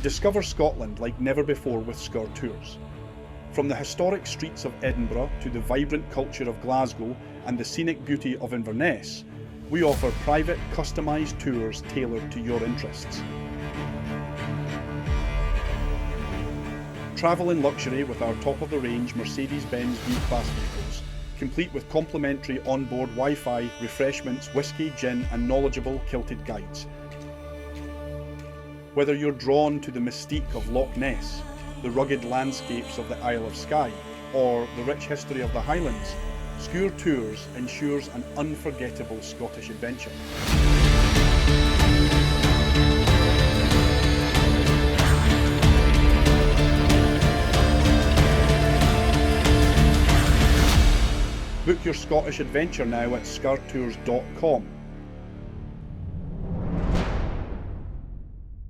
Discover Scotland like never before with Sgùrr Tours. From the historic streets of Edinburgh to the vibrant culture of Glasgow and the scenic beauty of Inverness, we offer private, customised tours tailored to your interests. Travel in luxury with our top-of-the-range Mercedes-Benz V-Class vehicles, complete with complimentary on-board Wi-Fi, refreshments, whisky, gin and knowledgeable kilted guides. Whether you're drawn to the mystique of Loch Ness, the rugged landscapes of the Isle of Skye, or the rich history of the Highlands, Sgùrr Tours ensures an unforgettable Scottish adventure. Book your Scottish adventure now at sgurrtours.com.